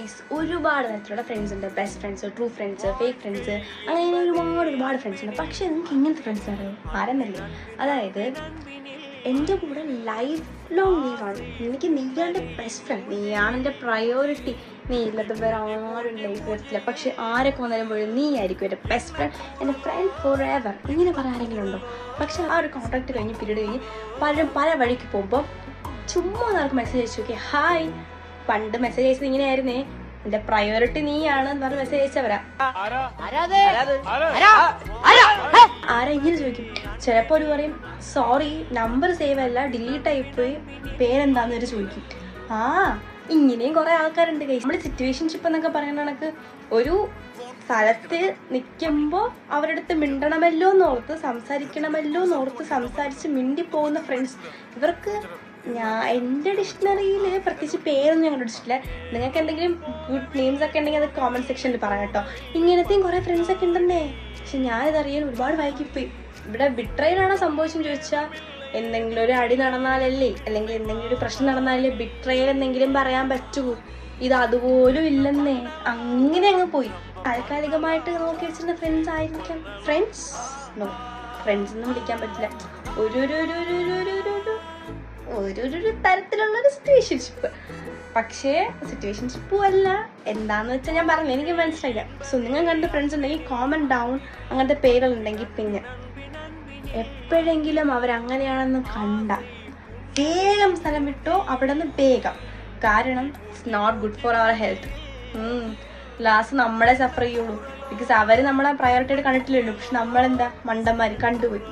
Guys, ഒരുപാട് തരത്തിലുള്ള friends ഉണ്ട്. Best friends, true friends, fake friends, അങ്ങനെ ഒരുപാട് ഫ്രണ്ട്സ് ഉണ്ട്. പക്ഷേ നിങ്ങൾക്ക് ഇങ്ങനത്തെ ഫ്രണ്ട്സ് അറിയോ? ആരെന്നല്ലേ, അതായത് എൻ്റെ കൂടെ ലൈഫ് ലോങ് നീ കാണും. എനിക്ക് നീയാണ് ബെസ്റ്റ് ഫ്രണ്ട്, നീയാണ് എൻ്റെ പ്രയോറിറ്റി, നീ ഇല്ലാത്ത വേറെ ആരും ലൈഫ് വരത്തില്ല. പക്ഷെ ആരൊക്കെ വന്നാലും പോലും നീ ആയിരിക്കും എൻ്റെ ബെസ്റ്റ് ഫ്രണ്ട്, എൻ്റെ ഫ്രണ്ട് ഫോർ എവർ. ഇങ്ങനെ പറയാൻ ആരെങ്കിലും ഉണ്ടോ? പക്ഷെ ആ ഒരു കോൺടാക്ട് കഴിഞ്ഞ് പീരീഡ് കഴിഞ്ഞ് പലരും പല വഴിക്ക് പോകുമ്പോൾ ചുമ്മാ ഒരാൾക്ക് മെസ്സേജ് അയച്ചു നോക്കി, ഹായ്, പണ്ട് മെസ്സേജ് അയച്ചത് ഇങ്ങനെയായിരുന്നേ, എന്റെ പ്രയോറിറ്റി നീയാണ് എന്ന് പറഞ്ഞ് മെസ്സേജ് അയച്ചവരാ. ആരാ ഇങ്ങനെ ചോദിക്കും. ചിലപ്പോ ഒരു പറയും, സോറി നമ്പർ സേവ് അല്ല, ഡിലീറ്റ് ആയിപ്പോയി, പേരെന്താന്ന് ചോദിക്കും. ആ, ഇങ്ങനെയും കുറെ ആൾക്കാരുണ്ട്. നമ്മുടെ സിറ്റുവേഷൻഷിപ്പ് എന്നൊക്കെ പറയുന്ന കണക്ക് ഒരു സ്ഥലത്ത് നിൽക്കുമ്പോൾ അവരുടെ അടുത്ത് മിണ്ടണമല്ലോ എന്നോർത്ത്, സംസാരിക്കണമല്ലോ എന്നോർത്ത് സംസാരിച്ച് മിണ്ടിപ്പോകുന്ന ഫ്രണ്ട്സ്. ഇവർക്ക് എൻ്റെ ഡിക്ഷണറിയിൽ പ്രത്യേകിച്ച് പേരൊന്നും ഞാൻ കണ്ടുപിടിച്ചിട്ടില്ല. നിങ്ങൾക്ക് എന്തെങ്കിലും ഗുഡ് നെയിംസ് ഒക്കെ ഉണ്ടെങ്കിൽ അത് കോമന്റ് സെക്ഷനിൽ പറയാം കേട്ടോ. ഇങ്ങനത്തെയും കുറേ ഫ്രണ്ട്സ് ഒക്കെ ഉണ്ടെന്നേ. പക്ഷെ ഞാനിതറിയാൻ ഒരുപാട് വൈകിപ്പോയി. ഇവിടെ ബിട്രയലാണോ സംഭവിച്ചെന്ന് ചോദിച്ചാൽ, എന്തെങ്കിലും ഒരു അടി നടന്നാലല്ലേ, അല്ലെങ്കിൽ എന്തെങ്കിലും ഒരു പ്രശ്നം നടന്നാലല്ലേ ബിട്രയൽ എന്തെങ്കിലും പറയാൻ പറ്റൂ. ഇത് അതുപോലും ഇല്ലെന്നേ. അങ്ങനെ അങ്ങ് പോയി. താൽക്കാലികമായിട്ട് നോക്കി വെച്ചിരുന്ന ഫ്രണ്ട്സ് ആയിരിക്കാം. ഫ്രണ്ട്സ് നോ, ഫ്രണ്ട്സ് ഒന്നും വിളിക്കാൻ പറ്റില്ല. ഒരു തരത്തിലുള്ളൊരു സിറ്റുവേഷൻഷിപ്പ്. പക്ഷേ സിറ്റുവേഷൻഷിപ്പും അല്ല, എന്താന്ന് വെച്ചാൽ ഞാൻ പറഞ്ഞു, എനിക്ക് മനസ്സിലായില്ല. സോ നിങ്ങൾ കണ്ട ഫ്രണ്ട്സ് ഉണ്ടെങ്കിൽ കോമന്റ് ഡൗൺ, അങ്ങനത്തെ പേരുകളുണ്ടെങ്കിൽ പിന്നെ എപ്പോഴെങ്കിലും അവരങ്ങനെയാണെന്ന് കണ്ട വേഗം സ്ഥലം വിട്ടോ അവിടെ നിന്ന് വേഗം. കാരണം it's not good for our health. Last നമ്മളെ സഫർ ചെയ്യുള്ളൂ. ബിക്കോസ് അവർ നമ്മളെ പ്രയോറിറ്റി ആയിട്ട് കണ്ടിട്ടില്ലല്ലോ. പക്ഷെ നമ്മളെന്താ മണ്ടന്മാർ കണ്ടുപോയി.